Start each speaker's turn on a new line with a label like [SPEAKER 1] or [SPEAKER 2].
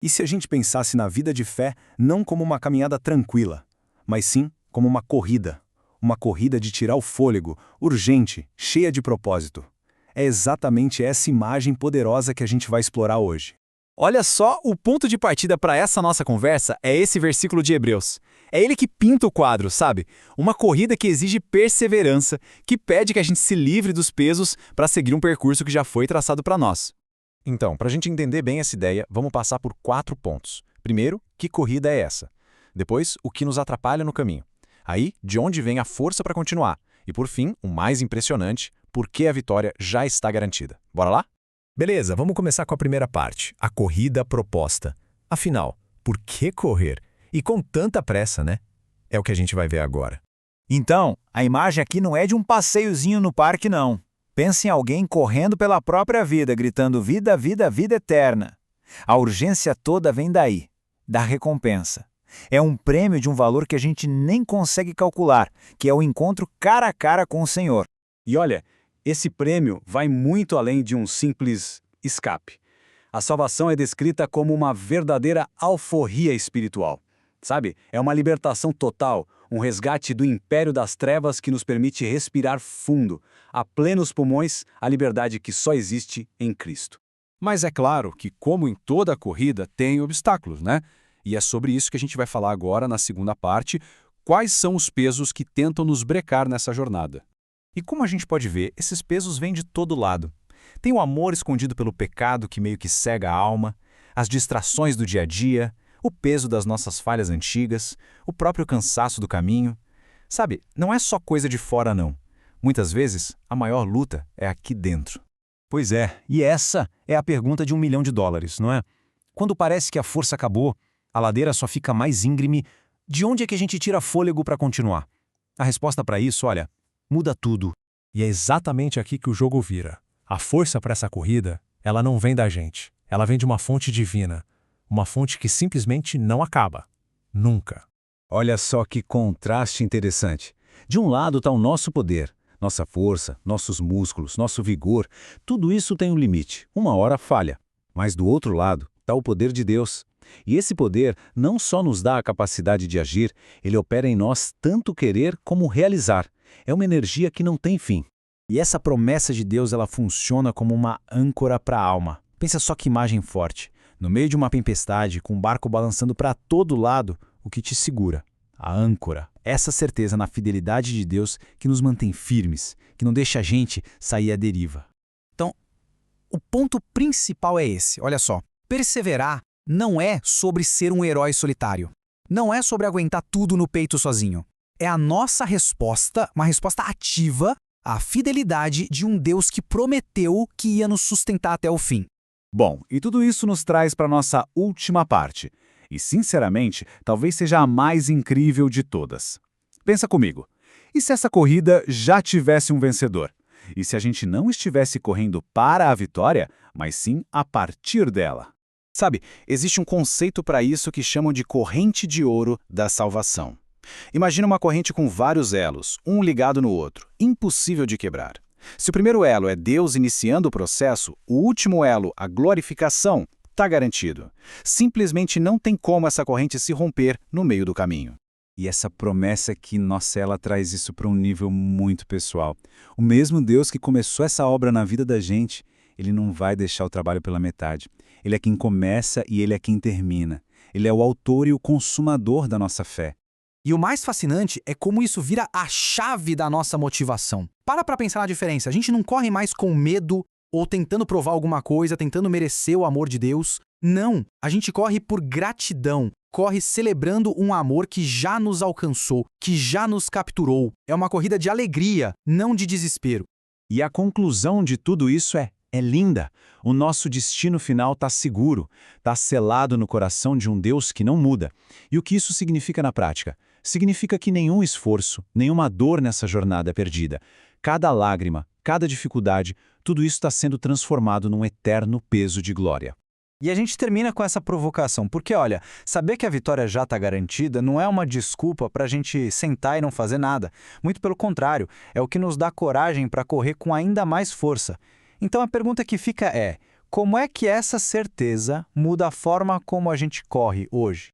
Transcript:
[SPEAKER 1] E se a gente pensasse na vida de fé não como uma caminhada tranquila, mas sim como uma corrida de tirar o fôlego, urgente, cheia de propósito? É exatamente essa imagem poderosa que a gente vai explorar hoje.
[SPEAKER 2] Olha só, o ponto de partida para essa nossa conversa é esse versículo de Hebreus. É ele que pinta o quadro, sabe? Uma corrida que exige perseverança, que pede que a gente se livre dos pesos para seguir um percurso que já foi traçado para nós.
[SPEAKER 3] Então, para a gente entender bem essa ideia, vamos passar por 4 pontos. Primeiro, que corrida é essa? Depois, o que nos atrapalha no caminho. Aí, de onde vem a força para continuar? E por fim, o mais impressionante, por que a vitória já está garantida. Bora lá?
[SPEAKER 4] Beleza, vamos começar com a primeira parte, a corrida proposta. Afinal, por que correr? E com tanta pressa, né? É o que a gente vai ver agora.
[SPEAKER 5] Então, a imagem aqui não é de um passeiozinho no parque, não. Pense em alguém correndo pela própria vida, gritando vida, vida, vida eterna. A urgência toda vem daí, da recompensa. É um prêmio de um valor que a gente nem consegue calcular, que é o encontro cara a cara com o Senhor.
[SPEAKER 1] E olha, esse prêmio vai muito além de um simples escape. A salvação é descrita como uma verdadeira alforria espiritual. Sabe? É uma libertação total, um resgate do império das trevas que nos permite respirar fundo, a plenos pulmões, a liberdade que só existe em Cristo.
[SPEAKER 6] Mas é claro que, como em toda corrida, tem obstáculos, né? E é sobre isso que a gente vai falar agora na segunda parte, quais são os pesos que tentam nos brecar nessa jornada.
[SPEAKER 4] E como a gente pode ver, esses pesos vêm de todo lado. Tem o amor escondido pelo pecado que meio que cega a alma, as distrações do dia a dia, o peso das nossas falhas antigas, o próprio cansaço do caminho. Sabe, não é só coisa de fora não. Muitas vezes, a maior luta é aqui dentro.
[SPEAKER 5] Pois é, e essa é a pergunta de $1 milhão, não é? Quando parece que a força acabou, a ladeira só fica mais íngreme, de onde é que a gente tira fôlego para continuar? A resposta para isso, olha, muda tudo.
[SPEAKER 4] E é exatamente aqui que o jogo vira. A força para essa corrida, ela não vem da gente. Ela vem de uma fonte divina. Uma fonte que simplesmente não acaba. Nunca.
[SPEAKER 7] Olha só que contraste interessante. De um lado está o nosso poder, nossa força, nossos músculos, nosso vigor. Tudo isso tem um limite. Uma hora falha. Mas do outro lado está o poder de Deus. E esse poder não só nos dá a capacidade de agir, ele opera em nós tanto querer como realizar. É uma energia que não tem fim.
[SPEAKER 5] E essa promessa de Deus, ela funciona como uma âncora para a alma. Pensa só que imagem forte. No meio de uma tempestade, com o barco balançando para todo lado, o que te segura? A âncora. Essa certeza na fidelidade de Deus que nos mantém firmes, que não deixa a gente sair à deriva.
[SPEAKER 8] Então, o ponto principal é esse. Olha só, perseverar não é sobre ser um herói solitário. Não é sobre aguentar tudo no peito sozinho. É a nossa resposta, uma resposta ativa à fidelidade de um Deus que prometeu que ia nos sustentar até o fim.
[SPEAKER 7] Bom, e tudo isso nos traz para a nossa última parte. E, sinceramente, talvez seja a mais incrível de todas. Pensa comigo. E se essa corrida já tivesse um vencedor? E se a gente não estivesse correndo para a vitória, mas sim a partir dela?
[SPEAKER 2] Sabe, existe um conceito para isso que chamam de corrente de ouro da salvação. Imagina uma corrente com vários elos, um ligado no outro, impossível de quebrar. Se o primeiro elo é Deus iniciando o processo, o último elo, a glorificação, está garantido. Simplesmente não tem como essa corrente se romper no meio do caminho.
[SPEAKER 7] E essa promessa aqui, nossa, ela traz isso para um nível muito pessoal. O mesmo Deus que começou essa obra na vida da gente, ele não vai deixar o trabalho pela metade. Ele é quem começa e ele é quem termina. Ele é o autor e o consumador da nossa fé.
[SPEAKER 8] E o mais fascinante é como isso vira a chave da nossa motivação. Para pensar na diferença. A gente não corre mais com medo ou tentando provar alguma coisa, tentando merecer o amor de Deus. Não, a gente corre por gratidão. Corre celebrando um amor que já nos alcançou, que já nos capturou. É uma corrida de alegria, não de desespero.
[SPEAKER 7] E a conclusão de tudo isso é linda. O nosso destino final está seguro, está selado no coração de um Deus que não muda. E o que isso significa na prática? Significa que nenhum esforço, nenhuma dor nessa jornada é perdida. Cada lágrima, cada dificuldade, tudo isso está sendo transformado num eterno peso de glória.
[SPEAKER 5] E a gente termina com essa provocação, porque olha, saber que a vitória já está garantida não é uma desculpa para a gente sentar e não fazer nada. Muito pelo contrário, é o que nos dá coragem para correr com ainda mais força. Então a pergunta que fica é, Como é que essa certeza muda a forma como a gente corre hoje?